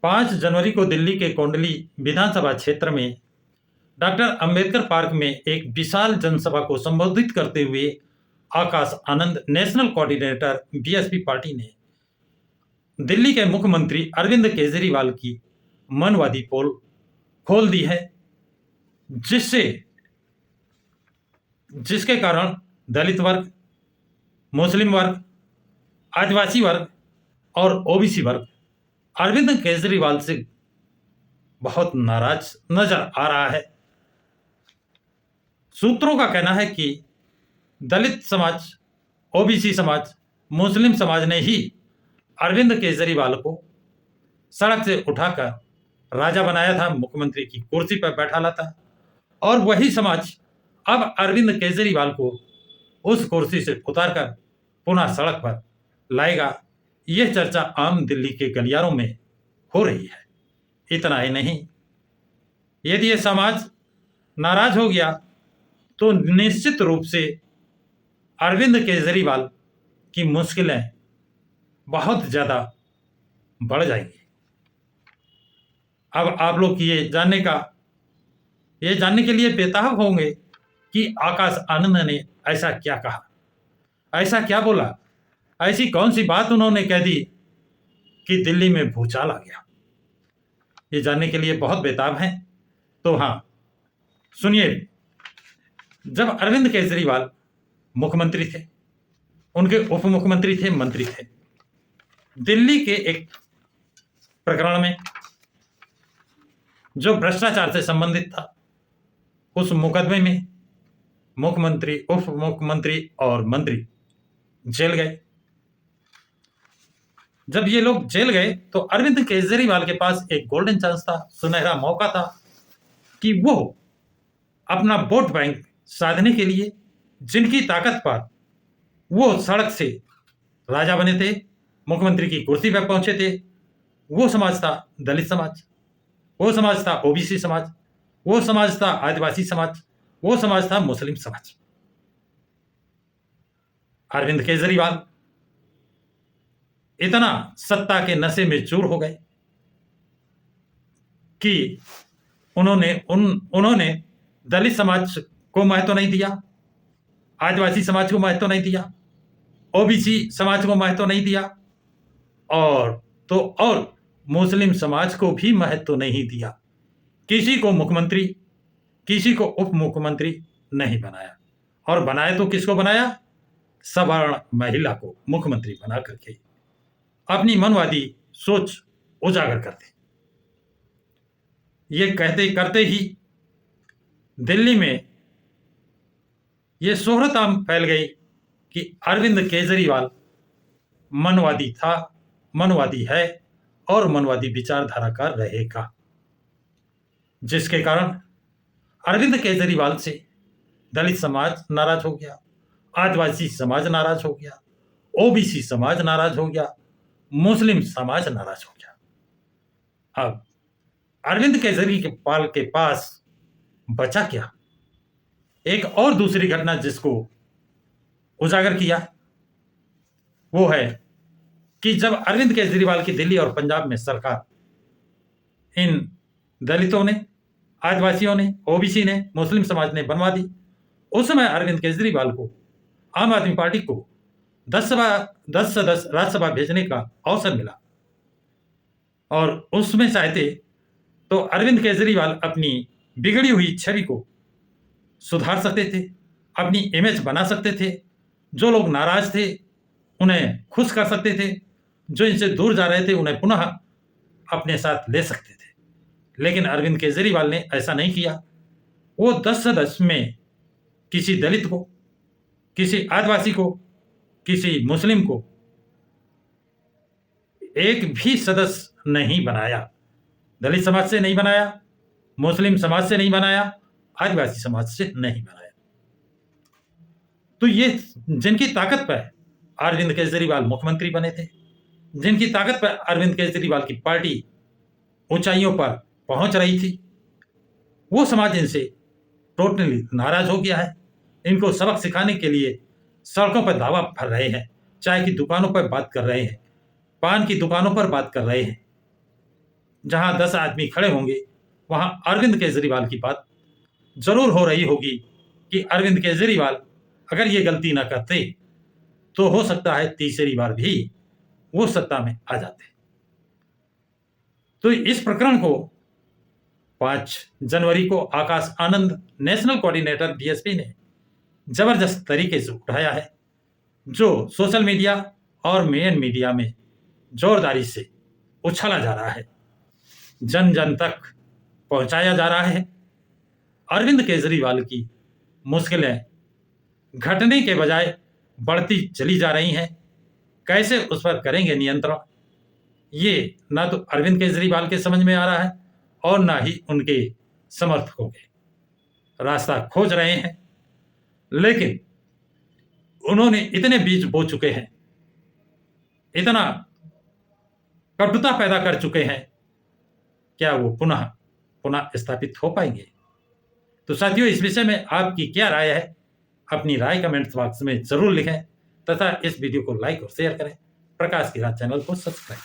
5 जनवरी को दिल्ली के कोंडली विधानसभा क्षेत्र में डॉक्टर अंबेडकर पार्क में एक विशाल जनसभा को संबोधित करते हुए Akash Anand, national coordinator BSP party ने दिल्ली के मुख्यमंत्री अरविंद केजरीवाल की मनवादी पोल खोल दी है, जिसके कारण दलित वर्ग, मुस्लिम वर्ग, आदिवासी वर्ग और ओबीसी वर्ग अरविंद केजरीवाल से बहुत नाराज नजर आ रहा है। सूत्रों का कहना है कि दलित समाज, ओबीसी समाज, मुस्लिम समाज ने ही अरविंद केजरीवाल को सड़क से उठाकर राजा बनाया था, मुख्यमंत्री की कुर्सी पर बैठाला था, और वही समाज अब अरविंद केजरीवाल को उस कुर्सी से उतारकर पुनः सड़क पर लाएगा। यह चर्चा आम दिल्ली के गलियारों में हो रही है। इतना ही नहीं, यदि यह समाज नाराज हो गया तो निश्चित रूप से अरविंद केजरीवाल की मुश्किलें बहुत ज्यादा बढ़ जाएंगी। अब आप लोग ये जानने के लिए बेताब होंगे कि आकाश आनंद ने ऐसा क्या कहा, ऐसा क्या बोला, ऐसी कौन सी बात उन्होंने कह दी कि दिल्ली में भूचाल आ गया। ये जानने के लिए बहुत बेताब हैं। तो हाँ, सुनिए, जब अरविंद केजरीवाल मुख्यमंत्री थे, उनके उप मुख्यमंत्री थे, मंत्री थे, दिल्ली के एक प्रकरण में जो भ्रष्टाचार से संबंधित था, उस मुकदमे में मुख्यमंत्री, उप मुख्यमंत्री और मंत्री जेल गए। जब ये लोग जेल गए तो अरविंद केजरीवाल के पास एक गोल्डन चांस था, सुनहरा मौका था कि वो अपना वोट बैंक साधने के लिए, जिनकी ताकत पर वो सड़क से राजा बने थे, मुख्यमंत्री की कुर्सी पर पहुंचे थे, वो समाज था दलित समाज, वो समाज था ओबीसी समाज, वो समाज था आदिवासी समाज, वो समाज था मुस्लिम समाज। अरविंद केजरीवाल इतना सत्ता के नशे में चूर हो गए कि उन्होंने दलित समाज को महत्व नहीं दिया, आदिवासी समाज को महत्व नहीं दिया, ओबीसी समाज को महत्व नहीं दिया, और मुस्लिम समाज को भी महत्व नहीं दिया। किसी को मुख्यमंत्री, किसी को उप मुख्यमंत्री नहीं बनाया, और बनाया तो किसको बनाया? सवर्ण महिला को मुख्यमंत्री बना करके अपनी मनवादी सोच उजागर करते। ये कहते करते ही दिल्ली में ये शोहरत आम फैल गई कि अरविंद केजरीवाल मनवादी था, मनवादी है और मनवादी विचारधारा का रहेगा, जिसके कारण अरविंद केजरीवाल से दलित समाज नाराज हो गया, आदिवासी समाज नाराज हो गया, ओबीसी समाज नाराज हो गया, मुस्लिम समाज नाराज हो गया। अब अरविंद केजरीवाल के पास बचा क्या? एक और दूसरी घटना जिसको उजागर किया वो है कि जब अरविंद केजरीवाल की दिल्ली और पंजाब में सरकार इन दलितों ने, आदिवासियों ने, ओबीसी ने, मुस्लिम समाज ने बनवा दी, उस समय अरविंद केजरीवाल को, आम आदमी पार्टी को 10 सदस्य राज्यसभा भेजने का अवसर मिला, और उसमें चाहते तो अरविंद केजरीवाल अपनी बिगड़ी हुई छवि को सुधार सकते थे, अपनी इमेज बना सकते थे, जो लोग नाराज थे उन्हें खुश कर सकते थे, जो इनसे दूर जा रहे थे उन्हें पुनः अपने साथ ले सकते थे। लेकिन अरविंद केजरीवाल ने ऐसा नहीं किया। वो 10 सदस्य में किसी दलित को, किसी आदिवासी को, किसी मुस्लिम को एक भी सदस्य नहीं बनाया। दलित समाज से नहीं बनाया, मुस्लिम समाज से नहीं बनाया, आदिवासी समाज से नहीं बनाया। तो ये जिनकी ताकत पर अरविंद केजरीवाल मुख्यमंत्री बने थे, जिनकी ताकत पर अरविंद केजरीवाल की पार्टी ऊंचाइयों पर पहुंच रही थी, वो समाज इनसे टोटली नाराज हो गया है। इनको सबक सिखाने के लिए सड़कों पर धावा भर रहे हैं, चाय की दुकानों पर बात कर रहे हैं, पान की दुकानों पर बात कर रहे हैं। जहां 10 आदमी खड़े होंगे वहां अरविंद केजरीवाल की बात जरूर हो रही होगी कि अरविंद केजरीवाल अगर ये गलती ना करते तो हो सकता है तीसरी बार भी वो सत्ता में आ जाते। तो इस प्रकरण को 5 जनवरी को Akash Anand national coordinator BSP ने जबरदस्त तरीके से उठाया है, जो सोशल मीडिया और मेन मीडिया में जोरदारी से उछाला जा रहा है, जन जन तक पहुंचाया जा रहा है। अरविंद केजरीवाल की मुश्किलें घटने के बजाय बढ़ती चली जा रही हैं। कैसे उस पर करेंगे नियंत्रण, ये ना तो अरविंद केजरीवाल के समझ में आ रहा है और ना ही उनके समर्थकों के। रास्ता खोज रहे हैं, लेकिन उन्होंने इतने बीज बो चुके हैं, इतना कटुता पैदा कर चुके हैं, क्या वो पुनः स्थापित हो पाएंगे? तो साथियों, इस विषय में आपकी क्या राय है? अपनी राय कमेंट बॉक्स में जरूर लिखें तथा इस वीडियो को लाइक और शेयर करें। प्रकाश की रात चैनल को सब्सक्राइब